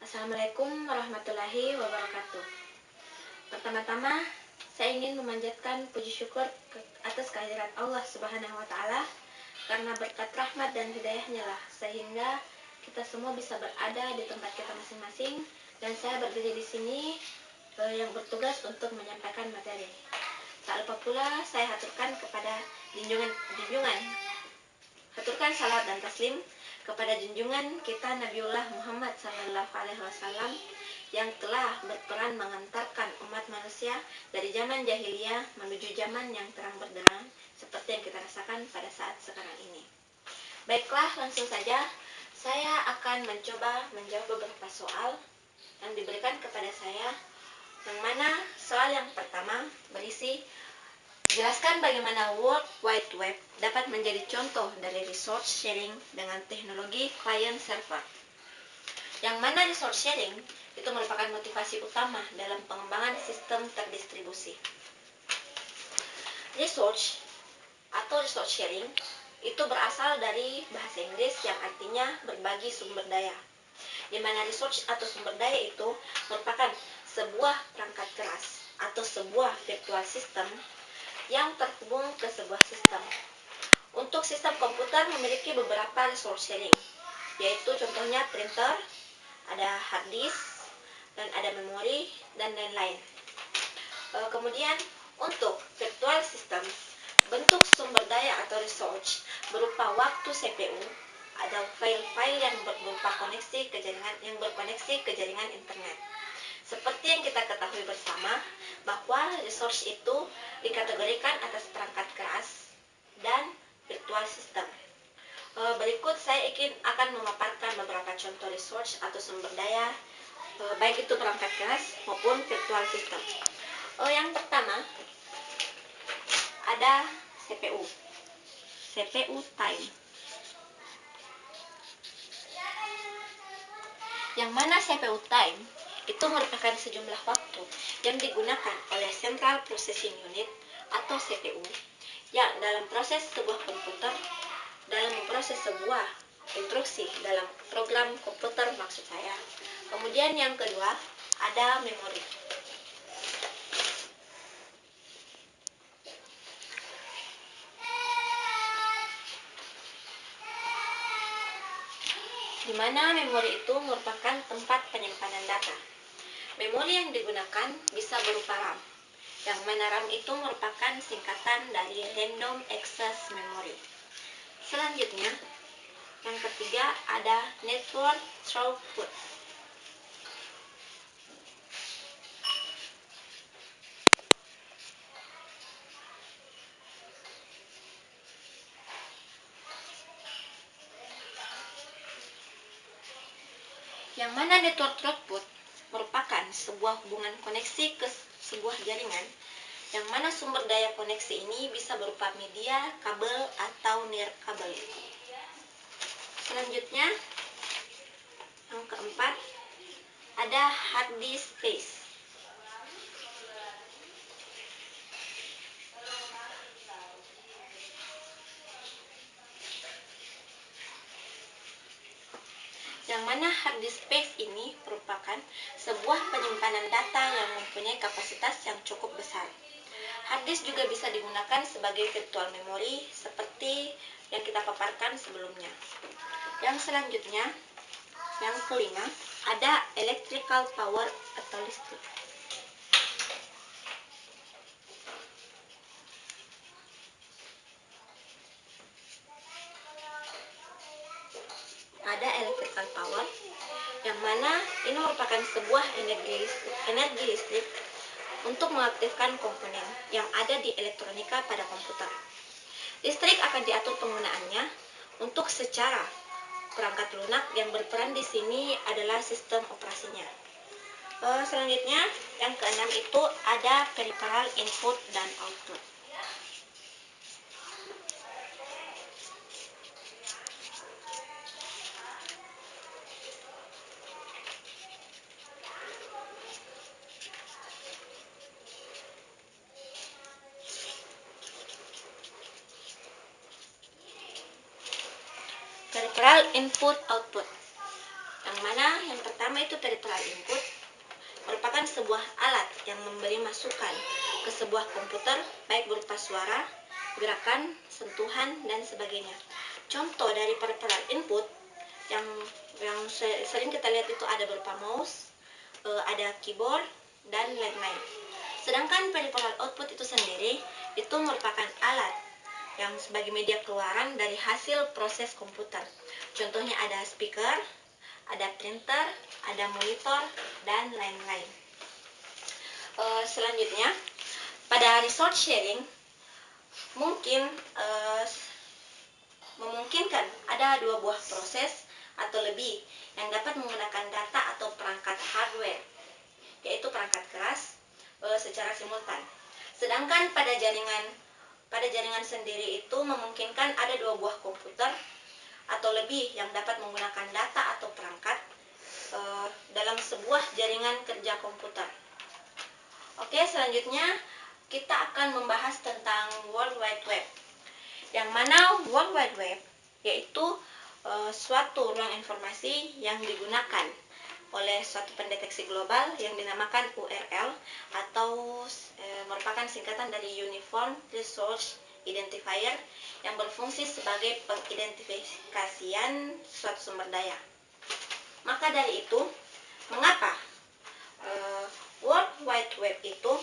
Assalamualaikum warahmatullahi wabarakatuh. Pertama-tama, saya ingin memanjatkan puji syukur atas kehadiran Allah Subhanahu wa Ta'ala, karena berkat rahmat dan hidayahnya lah sehingga kita semua bisa berada di tempat kita masing-masing, dan saya berdiri di sini yang bertugas untuk menyampaikan materi. Tak lupa pula saya haturkan kepada haturkan salat dan taslim kepada junjungan kita Nabiullah Muhammad SAW yang telah berperan mengantarkan umat manusia dari zaman jahiliyah menuju zaman yang terang benderang seperti yang kita rasakan pada saat sekarang ini. Baiklah, langsung saja saya akan mencoba menjawab beberapa soal yang diberikan kepada saya, yang mana soal yang pertama berisi: jelaskan bagaimana World Wide Web dapat menjadi contoh dari resource sharing dengan teknologi client server. Yang mana resource sharing itu merupakan motivasi utama dalam pengembangan sistem terdistribusi. Resource atau resource sharing itu berasal dari bahasa Inggris yang artinya berbagi sumber daya, di mana resource atau sumber daya itu merupakan sebuah perangkat keras atau sebuah virtual system yang terhubung ke sebuah sistem. Untuk sistem komputer memiliki beberapa resource sharing, yaitu contohnya printer, ada hard disk, dan ada memori, dan lain-lain. Kemudian untuk virtual system, bentuk sumber daya atau resource berupa waktu CPU, ada file-file yang berupa koneksi ke jaringan internet. Seperti yang kita ketahui bersama, bahwa resource itu dikategorikan atas perangkat keras dan virtual system. Berikut saya akan memaparkan beberapa contoh resource atau sumber daya, baik itu perangkat keras maupun virtual system. Yang pertama ada CPU time. Yang mana CPU time itu merupakan sejumlah waktu yang digunakan oleh Central Processing Unit atau CPU yang dalam proses sebuah komputer, dalam memproses sebuah instruksi dalam program komputer maksud saya. Kemudian yang kedua ada memori. Di mana memori itu merupakan tempat penyimpanan data. Memori yang digunakan bisa berupa RAM, yang mana RAM itu merupakan singkatan dari Random Access Memory. Selanjutnya, yang ketiga ada Network Throughput. Yang mana network throughput merupakan sebuah hubungan koneksi ke sebuah jaringan, yang mana sumber daya koneksi ini bisa berupa media, kabel, atau nirkabel. Selanjutnya, yang keempat ada hard disk space. Yang mana hard disk space ini merupakan sebuah penyimpanan data yang mempunyai kapasitas yang cukup besar. Hard disk juga bisa digunakan sebagai virtual memory seperti yang kita paparkan sebelumnya. Yang selanjutnya, yang kelima, ada electrical power atau listrik. Ada electrical power, yang mana ini merupakan sebuah energi listrik untuk mengaktifkan komponen yang ada di elektronika pada komputer. Listrik akan diatur penggunaannya untuk secara perangkat lunak, yang berperan di sini adalah sistem operasinya. Selanjutnya, yang keenam itu ada peripheral input dan output. Peripheral input output, yang yang mana yang pertama itu peripheral input, merupakan sebuah alat yang memberi masukan ke sebuah komputer, baik berupa suara, gerakan, sentuhan, dan sebagainya. Contoh dari peripheral input yang sering kita lihat itu ada berupa mouse, ada keyboard, dan lain-lain. Sedangkan peripheral output itu sendiri itu merupakan alat yang sebagai media keluaran dari hasil proses komputer. Contohnya ada speaker, ada printer, ada monitor, dan lain-lain. Selanjutnya, pada resource sharing mungkin memungkinkan ada dua buah proses atau lebih yang dapat menggunakan data atau perangkat hardware, yaitu perangkat keras, secara simultan. Sedangkan pada jaringan sendiri itu memungkinkan ada dua buah komputer atau lebih yang dapat menggunakan data atau perangkat dalam sebuah jaringan kerja komputer. Oke, selanjutnya kita akan membahas tentang World Wide Web. Yang mana World Wide Web yaitu suatu ruang informasi yang digunakan oleh suatu pendeteksi global yang dinamakan URL atau merupakan singkatan dari Uniform Resource Identifier yang berfungsi sebagai pengidentifikasian suatu sumber daya. Maka dari itu, mengapa World Wide Web itu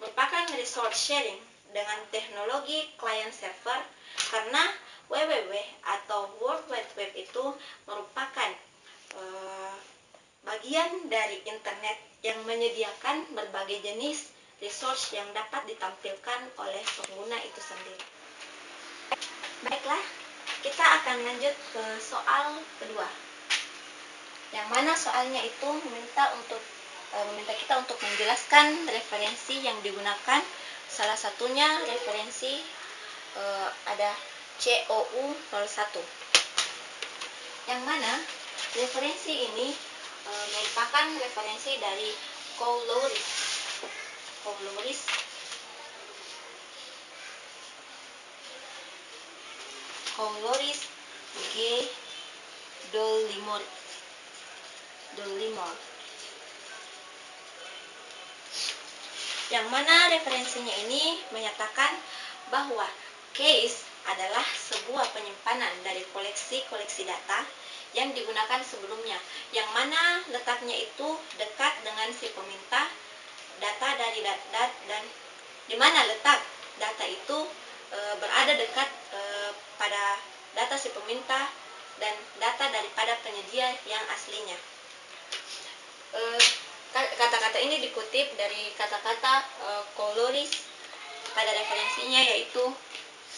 merupakan resource sharing dengan teknologi client server? Karena WWW atau World Wide Web itu merupakan bagian dari internet yang menyediakan berbagai jenis resource yang dapat ditampilkan oleh pengguna itu sendiri. Baiklah, kita akan lanjut ke soal kedua. Yang mana soalnya itu meminta kita untuk menjelaskan referensi yang digunakan. Salah satunya referensi ada COU 01. Yang mana referensi ini merupakan referensi dari Coulouris G. Dollimore. Yang mana referensinya ini menyatakan bahwa case adalah sebuah penyimpanan dari koleksi data yang digunakan sebelumnya, yang mana letaknya itu dekat dengan si peminta data dari dan di mana letak data itu berada dekat pada data si peminta dan data daripada penyedia yang aslinya. Kata-kata ini dikutip dari kata-kata Coulouris pada referensinya yaitu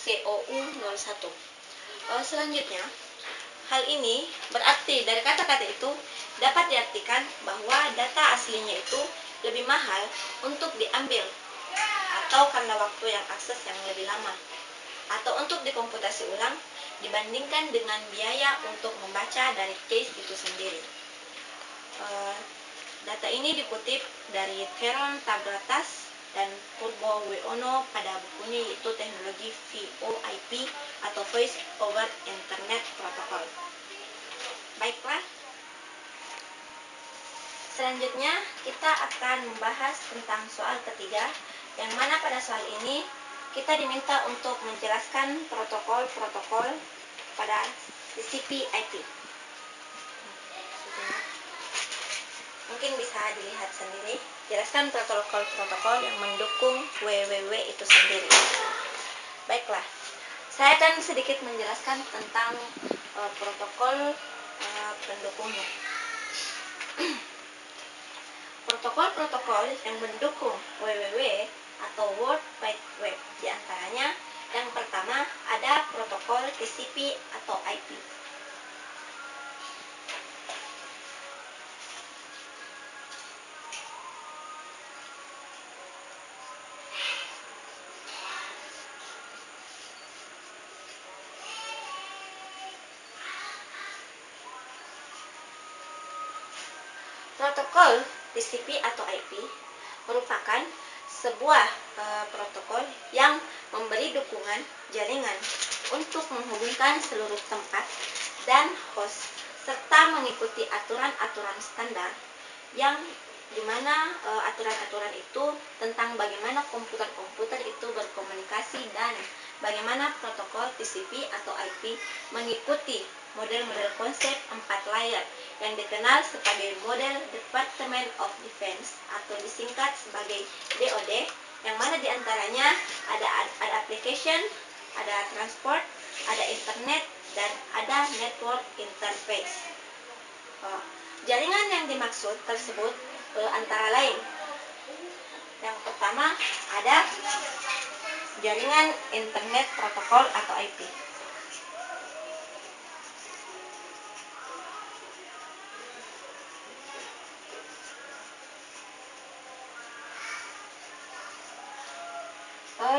COU 01. Selanjutnya, hal ini berarti dari kata-kata itu dapat diartikan bahwa data aslinya itu lebih mahal untuk diambil atau karena waktu yang akses yang lebih lama atau untuk dikomputasi ulang dibandingkan dengan biaya untuk membaca dari case itu sendiri. Data ini dikutip dari Theron Tabratas dan Purbo Wiono pada bukunya yaitu Teknologi VoIP atau Voice over Internet Protocol. Baiklah, selanjutnya kita akan membahas tentang soal ketiga, yang mana pada soal ini kita diminta untuk menjelaskan protokol-protokol pada TCP/IP. Mungkin bisa dilihat sendiri, jelaskan protokol-protokol yang mendukung WWW itu sendiri. Baiklah, saya akan sedikit menjelaskan tentang protokol pendukungnya. Protokol-protokol yang mendukung WWW atau World Wide Web diantaranya yang pertama ada protokol TCP atau IP. Protokol TCP atau IP merupakan sebuah protokol yang memberi dukungan jaringan untuk menghubungkan seluruh tempat dan host, serta mengikuti aturan-aturan standar yang dimana aturan-aturan itu tentang bagaimana komputer-komputer itu berkomunikasi dan bagaimana protokol TCP atau IP mengikuti model-model konsep 4 layer yang dikenal sebagai model Department of Defense atau disingkat sebagai DoD, yang mana diantaranya ada application, ada transport, ada internet, dan ada network interface. Jaringan yang dimaksud tersebut antara lain, yang pertama ada jaringan internet protokol atau IP.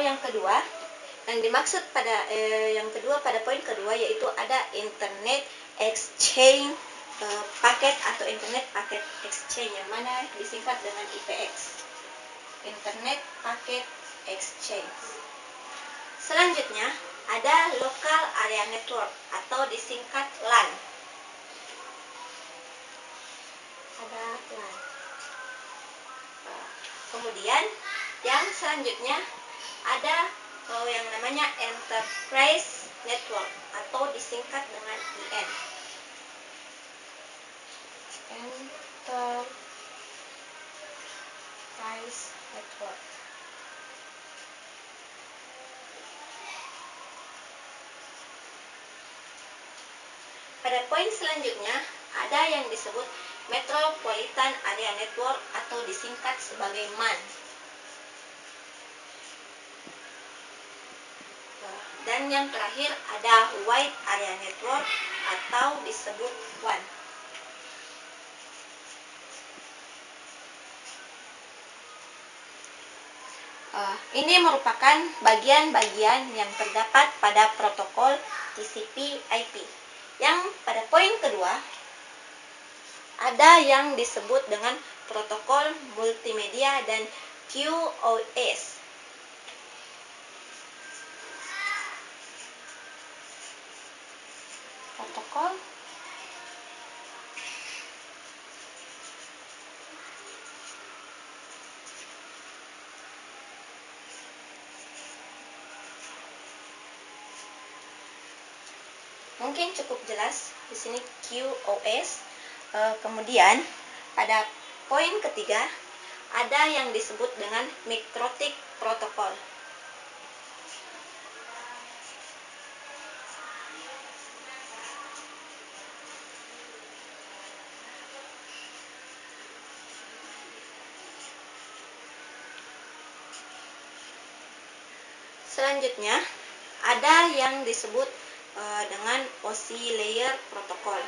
Yang kedua, yang dimaksud pada poin kedua yaitu ada internet exchange paket atau internet paket exchange, yang mana disingkat dengan IPX. Internet paket exchange. Selanjutnya ada local area network atau disingkat LAN. Ada LAN. Kemudian yang selanjutnya ada yang namanya enterprise network atau disingkat dengan IN. Enterprise network. Pada poin selanjutnya ada yang disebut Metropolitan Area Network atau disingkat sebagai MAN. Dan yang terakhir ada Wide Area Network atau disebut WAN. Ini merupakan bagian-bagian yang terdapat pada protokol TCP/IP. Yang pada poin kedua ada yang disebut dengan protokol multimedia dan QoS. Protokol mungkin cukup jelas di sini QoS. Kemudian pada poin ketiga ada yang disebut dengan Mikrotik protokol. Selanjutnya ada yang disebut dengan OSI layer protokol.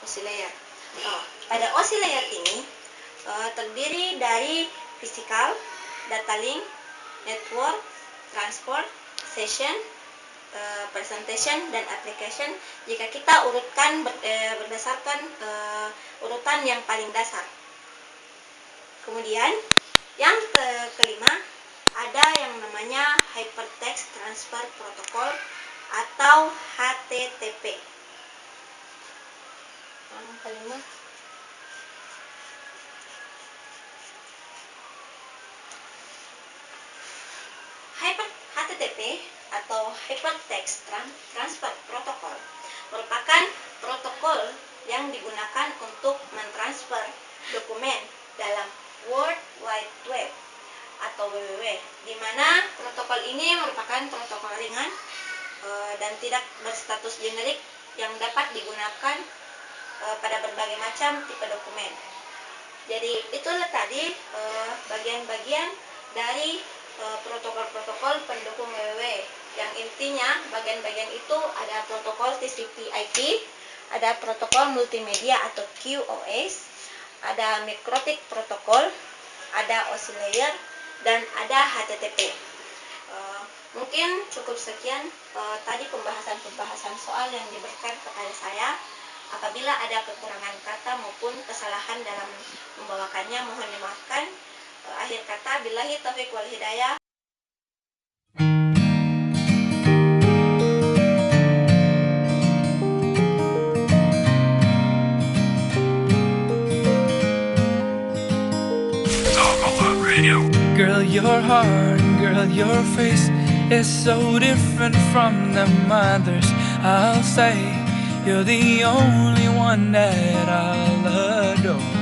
OSI layer. Pada OSI layer ini terdiri dari physical, data link, network, transport, session, presentation, dan application jika kita urutkan berdasarkan urutan yang paling dasar. Kemudian yang kelima ada yang namanya Hypertext Transfer Protocol atau HTTP. Yang kelima HTTP atau Hypertext Transfer Protocol merupakan protokol yang digunakan untuk mentransfer dokumen dalam World Wide Web atau WWW, di mana protokol ini merupakan protokol ringan dan tidak berstatus generik yang dapat digunakan pada berbagai macam tipe dokumen. Jadi itulah tadi bagian-bagian dari protokol-protokol pendukung WWW, yang intinya bagian-bagian itu ada protokol TCP/IP, ada protokol multimedia atau QoS, ada Mikrotik protokol, ada OSI layer, dan ada HTTP. Mungkin cukup sekian tadi pembahasan soal yang diberikan kepada saya. Apabila ada kekurangan kata maupun kesalahan dalam membawakannya, mohon dimaafkan. Akhir kata, billahi taufiq wal hidayah. Girl, your heart, girl, your face is so different from the others. I'll say you're the only one that I'll adore.